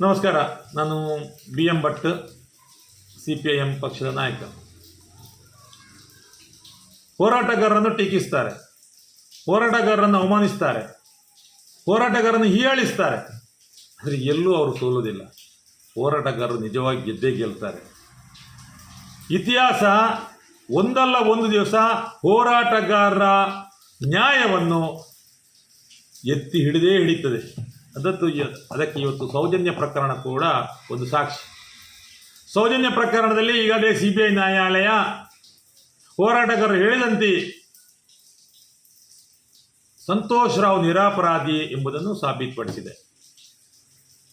ನಮಸ್ಕಾರ. ನಾನು BM Bhat, CPIM ಪಕ್ಷದ ನಾಯಕ. ಹೋರಾಟಗಾರರನ್ನು ಟೀಕಿಸ್ತಾರೆ, ಹೋರಾಟಗಾರರನ್ನು ಅವಮಾನಿಸ್ತಾರೆ, ಹೋರಾಟಗಾರರನ್ನು ಹೀಯಾಳಿಸ್ತಾರೆ. ಆದರೆ ಎಲ್ಲೂ ಅವರು ಸೋಲುವುದಿಲ್ಲ. ಹೋರಾಟಗಾರರು ನಿಜವಾಗಿ ಗೆದ್ದೇ ಗೆಲ್ತಾರೆ. ಇತಿಹಾಸ ಒಂದಲ್ಲ ಒಂದು ದಿವಸ ಹೋರಾಟಗಾರರ ನ್ಯಾಯವನ್ನು ಎತ್ತಿ ಹಿಡಿದೇ ಹಿಡಿತದೆ. ಅದಕ್ಕೆ ಇವತ್ತು ಸೌಜನ್ಯ ಪ್ರಕರಣ ಕೂಡ ಒಂದು ಸಾಕ್ಷಿ. ಸೌಜನ್ಯ ಪ್ರಕರಣದಲ್ಲಿ ಈಗಾಗಲೇ CBI ನ್ಯಾಯಾಲಯ ಹೋರಾಟಗಾರರು ಹೇಳಿದಂತೆ ಸಂತೋಷ್ ರಾವ್ ನಿರಪರಾಧಿ ಎಂಬುದನ್ನು ಸಾಬೀತುಪಡಿಸಿದೆ.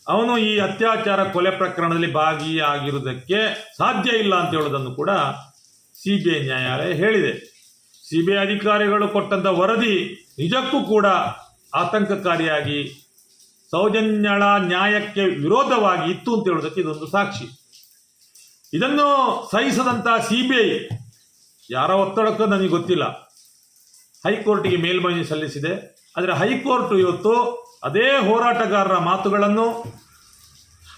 ಅವನು ಈ ಅತ್ಯಾಚಾರ ಕೊಲೆ ಪ್ರಕರಣದಲ್ಲಿ ಭಾಗಿಯಾಗಿರುವುದಕ್ಕೆ ಸಾಧ್ಯ ಇಲ್ಲ ಅಂತ ಹೇಳುವುದನ್ನು ಕೂಡ CBI ನ್ಯಾಯಾಲಯ ಹೇಳಿದೆ. CBI ಅಧಿಕಾರಿಗಳು ಕೊಟ್ಟಂಥ ವರದಿ ನಿಜಕ್ಕೂ ಕೂಡ ಆತಂಕಕಾರಿಯಾಗಿ ಸೌಜನ್ಯಳ ನ್ಯಾಯಕ್ಕೆ ವಿರೋಧವಾಗಿ ಇತ್ತು ಅಂತ ಹೇಳೋದಕ್ಕೆ ಇದೊಂದು ಸಾಕ್ಷಿ. ಇದನ್ನು ಸಹಿಸದಂಥ CBI ಯಾರ ಒತ್ತಡಕ್ಕೂ ನನಗೆ ಗೊತ್ತಿಲ್ಲ ಹೈಕೋರ್ಟಿಗೆ ಮೇಲ್ಮನವಿ ಸಲ್ಲಿಸಿದೆ. ಆದರೆ ಹೈಕೋರ್ಟ್ ಇವತ್ತು ಅದೇ ಹೋರಾಟಗಾರರ ಮಾತುಗಳನ್ನು,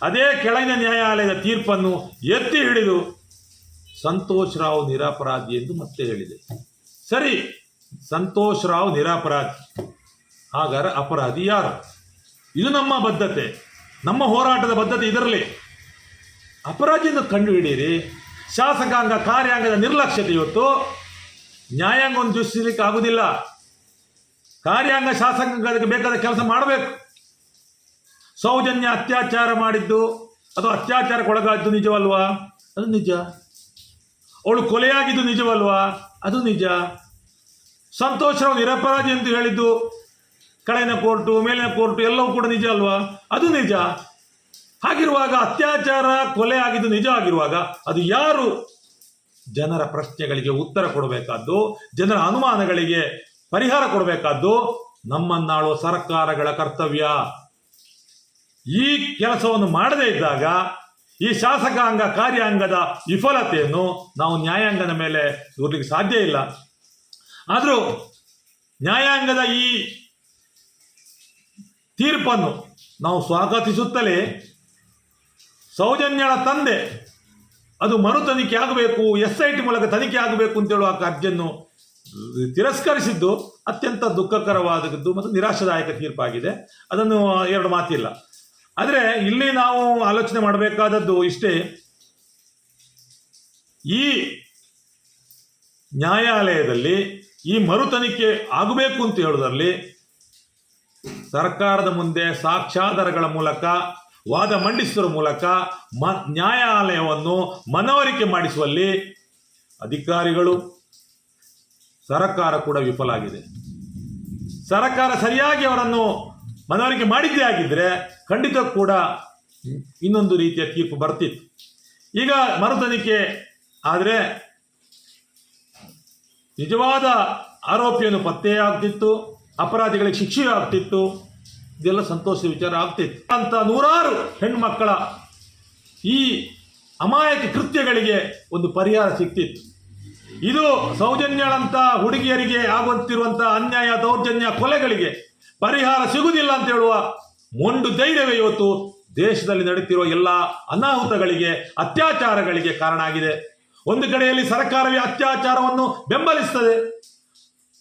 ಅದೇ ಕೆಳಗಿನ ನ್ಯಾಯಾಲಯದ ತೀರ್ಪನ್ನು ಎತ್ತಿ ಹಿಡಿದು ಸಂತೋಷ್ ರಾವ್ ನಿರಪರಾಧಿ ಎಂದು ಮತ್ತೆ ಹೇಳಿದೆ. ಸರಿ, ಸಂತೋಷ್ ರಾವ್ ನಿರಪರಾಧಿ, ಹಾಗಾದರೆ ಅಪರಾಧಿ ಯಾರು? ಇದು ನಮ್ಮ ಬದ್ಧತೆ, ನಮ್ಮ ಹೋರಾಟದ ಬದ್ಧತೆ. ಇದರಲ್ಲಿ ಅಪರಾಧಿಯನ್ನು ಕಂಡುಹಿಡಿಯಿರಿ. ಶಾಸಕಾಂಗ ಕಾರ್ಯಾಂಗದ ನಿರ್ಲಕ್ಷ್ಯತೆ ಇವತ್ತು ನ್ಯಾಯಾಂಗವನ್ನು ದೃಷ್ಟಿಸಲಿಕ್ಕೆ ಆಗುವುದಿಲ್ಲ. ಕಾರ್ಯಾಂಗ ಶಾಸಕಾಂಗಕ್ಕೆ ಬೇಕಾದ ಕೆಲಸ ಮಾಡಬೇಕು. ಸೌಜನ್ಯ ಅತ್ಯಾಚಾರ ಮಾಡಿದ್ದು ಅದು ಅತ್ಯಾಚಾರಕ್ಕೊಳಗಾದ್ದು ನಿಜವಲ್ವಾ? ಅದು ನಿಜ. ಅವಳು ಕೊಲೆಯಾಗಿದ್ದು ನಿಜವಲ್ವಾ? ಅದು ನಿಜ. ಸಂತೋಷ್ ರಾವ್ ನಿರಪರಾಧಿ ಎಂದು ಹೇಳಿದ್ದು ಕೆಳಗಿನ ಕೋರ್ಟು ಮೇಲಿನ ಕೋರ್ಟು ಎಲ್ಲವೂ ಕೂಡ ನಿಜ ಅಲ್ವಾ? ಅದು ನಿಜ. ಹಾಗಿರುವಾಗ ಅತ್ಯಾಚಾರ ಕೊಲೆ ಆಗಿದ್ದು ನಿಜ ಆಗಿರುವಾಗ ಅದು ಯಾರು? ಜನರ ಪ್ರಶ್ನೆಗಳಿಗೆ ಉತ್ತರ ಕೊಡಬೇಕಾದ್ದು, ಜನರ ಅನುಮಾನಗಳಿಗೆ ಪರಿಹಾರ ಕೊಡಬೇಕಾದ್ದು ನಮ್ಮನ್ನಾಳುವ ಸರ್ಕಾರಗಳ ಕರ್ತವ್ಯ. ಈ ಕೆಲಸವನ್ನು ಮಾಡದೇ ಇದ್ದಾಗ ಈ ಶಾಸಕಾಂಗ ಕಾರ್ಯಾಂಗದ ವಿಫಲತೆಯನ್ನು ನಾವು ನ್ಯಾಯಾಂಗದ ಮೇಲೆ ದೂರಲಿಕ್ಕೆ ಸಾಧ್ಯ ಇಲ್ಲ. ಆದರೂ ನ್ಯಾಯಾಂಗದ ಈ ತೀರ್ಪನ್ನು ನಾವು ಸ್ವಾಗತಿಸುತ್ತಲೇ ಸೌಜನ್ಯಳ ತಂದೆ ಅದು ಮರು ತನಿಖೆ ಆಗಬೇಕು, SIT ಮೂಲಕ ತನಿಖೆ ಆಗಬೇಕು ಅಂತ ಹೇಳುವ ಅರ್ಜಿಯನ್ನು ತಿರಸ್ಕರಿಸಿದ್ದು ಅತ್ಯಂತ ದುಃಖಕರವಾದದ್ದು ಮತ್ತು ನಿರಾಶಾದಾಯಕ ತೀರ್ಪಾಗಿದೆ. ಅದನ್ನು ಎರಡು ಮಾತಿಲ್ಲ. ಆದರೆ ಇಲ್ಲಿ ನಾವು ಆಲೋಚನೆ ಮಾಡಬೇಕಾದದ್ದು ಇಷ್ಟೇ, ಈ ನ್ಯಾಯಾಲಯದಲ್ಲಿ ಈ ಮರು ತನಿಖೆ ಆಗಬೇಕು ಅಂತ ಹೇಳುವುದರಲ್ಲಿ ಸರ್ಕಾರದ ಮುಂದೆ ಸಾಕ್ಷ್ಯಾಧಾರಗಳ ಮೂಲಕ ವಾದ ಮಂಡಿಸುವ ಮೂಲಕ ನ್ಯಾಯಾಲಯವನ್ನು ಮನವರಿಕೆ ಮಾಡಿಸುವಲ್ಲಿ ಅಧಿಕಾರಿಗಳು, ಸರ್ಕಾರ ಕೂಡ ವಿಫಲ ಆಗಿದೆ. ಸರ್ಕಾರ ಸರಿಯಾಗಿ ಅವರನ್ನು ಮನವರಿಕೆ ಮಾಡಿದ್ದೇ ಆಗಿದ್ದರೆ ಖಂಡಿತ ಕೂಡ ಇನ್ನೊಂದು ರೀತಿಯ ತೀರ್ಪು ಬರ್ತಿತ್ತು. ಈಗ ಮರು ತನಿಖೆ ಆದರೆ ನಿಜವಾದ ಆರೋಪಿಯನ್ನು ಪತ್ತೆಯಾಗ್ತಿತ್ತು, ಅಪರಾಧಿಗಳಿಗೆ ಶಿಕ್ಷೆ ಆಗ್ತಿತ್ತು, ಇದೆಲ್ಲ ಸಂತೋಷದ ವಿಚಾರ ಆಗ್ತಿತ್ತು ಅಂತ ನೂರಾರು ಹೆಣ್ಮಕ್ಕಳ ಈ ಅಮಾಯಕ ಕೃತ್ಯಗಳಿಗೆ ಒಂದು ಪರಿಹಾರ ಸಿಗ್ತಿತ್ತು. ಇದು ಸೌಜನ್ಯಳಂಥ ಹುಡುಗಿಯರಿಗೆ ಆಗುತ್ತಿರುವಂಥ ಅನ್ಯಾಯ, ದೌರ್ಜನ್ಯ, ಕೊಲೆಗಳಿಗೆ ಪರಿಹಾರ ಸಿಗುವುದಿಲ್ಲ ಅಂತ ಹೇಳುವ ಮೊಂಡು ಧೈರ್ಯವೇ ಇವತ್ತು ದೇಶದಲ್ಲಿ ನಡೆಯುತ್ತಿರುವ ಎಲ್ಲ ಅನಾಹುತಗಳಿಗೆ, ಅತ್ಯಾಚಾರಗಳಿಗೆ ಕಾರಣ ಆಗಿದೆ. ಒಂದು ಕಡೆಯಲ್ಲಿ ಸರ್ಕಾರವೇ ಅತ್ಯಾಚಾರವನ್ನು ಬೆಂಬಲಿಸುತ್ತದೆ,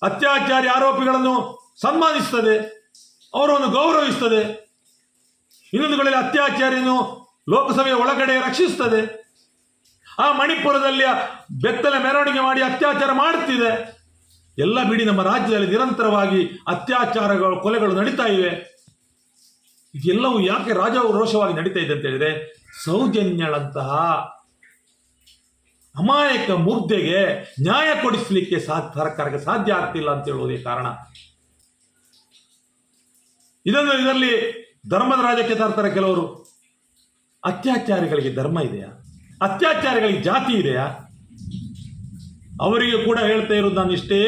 ಅತ್ಯಾಚಾರಿ ಆರೋಪಿಗಳನ್ನು ಸನ್ಮಾನಿಸುತ್ತದೆ, ಅವರನ್ನು ಗೌರವಿಸುತ್ತದೆ. ಇನ್ನೊಂದು ಕಡೆಯಲ್ಲಿ ಅತ್ಯಾಚಾರಿಯನ್ನು ಲೋಕಸಭೆಯ ಒಳಗಡೆ ರಕ್ಷಿಸುತ್ತದೆ. ಆ ಮಣಿಪುರದಲ್ಲಿ ಬೆತ್ತಲೆ ಮೆರವಣಿಗೆ ಮಾಡಿ ಅತ್ಯಾಚಾರ ಮಾಡುತ್ತಿದೆ. ಎಲ್ಲ ಬಿಡಿ, ನಮ್ಮ ರಾಜ್ಯದಲ್ಲಿ ನಿರಂತರವಾಗಿ ಅತ್ಯಾಚಾರಗಳು, ಕೊಲೆಗಳು ನಡೀತಾ ಇವೆ. ಇದೆಲ್ಲವೂ ಯಾಕೆ ರಾಜಾರೋಷವಾಗಿ ನಡೀತಾ ಇದೆ ಅಂತ ಹೇಳಿದ್ರೆ ಸೌಜನ್ಯಳಂತಹ ಅಮಾಯಕ ಮುಗ್ಧೆಗೆ ನ್ಯಾಯ ಕೊಡಿಸಲಿಕ್ಕೆ ಸರ್ಕಾರಕ್ಕೆ ಸಾಧ್ಯ ಆಗ್ತಿಲ್ಲ ಅಂತ ಹೇಳುವುದೇ ಕಾರಣ. ಇದರಲ್ಲಿ ಧರ್ಮದ ರಾಜ್ಯಕ್ಕೆ ತರ್ತಾರೆ ಕೆಲವರು. ಅತ್ಯಾಚಾರಿಗಳಿಗೆ ಧರ್ಮ ಇದೆಯಾ? ಅತ್ಯಾಚಾರಿಗಳಿಗೆ ಜಾತಿ ಇದೆಯಾ? ಅವರಿಗೆ ಕೂಡ ಹೇಳ್ತಾ ಇರೋದು ನಾನು ಇಷ್ಟೇ.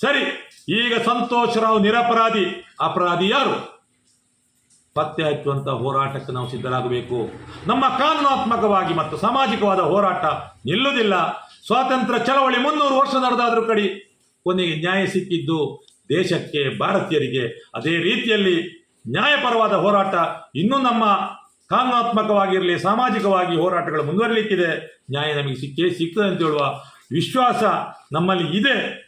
ಸರಿ, ಈಗ ಸಂತೋಷ್ ರಾವ್ ನಿರಪರಾಧಿ, ಅಪರಾಧಿ ಯಾರು? ಪತ್ತೆ ಹಚ್ಚುವಂಥ ಹೋರಾಟಕ್ಕೆ ನಾವು ಸಿದ್ಧರಾಗಬೇಕು. ನಮ್ಮ ಕಾನೂನಾತ್ಮಕವಾಗಿ ಮತ್ತು ಸಾಮಾಜಿಕವಾದ ಹೋರಾಟ ನಿಲ್ಲುವುದಿಲ್ಲ. ಸ್ವಾತಂತ್ರ್ಯ ಚಳವಳಿ 300 ವರ್ಷ ನಡೆದಾದರೂ ಕಡೆ ಕೊನೆಗೆ ನ್ಯಾಯ ಸಿಕ್ಕಿದ್ದು ದೇಶಕ್ಕೆ, ಭಾರತೀಯರಿಗೆ. ಅದೇ ರೀತಿಯಲ್ಲಿ ನ್ಯಾಯಪರವಾದ ಹೋರಾಟ ಇನ್ನೂ ನಮ್ಮ ಕಾನೂನಾತ್ಮಕವಾಗಿರಲಿ ಸಾಮಾಜಿಕವಾಗಿ ಹೋರಾಟಗಳು ಮುಂದುವರಿಲಿಕ್ಕಿದೆ. ನ್ಯಾಯ ನಮಗೆ ಸಿಗ್ತದೆ ಅಂತ ಹೇಳುವ ವಿಶ್ವಾಸ ನಮ್ಮಲ್ಲಿ ಇದೆ.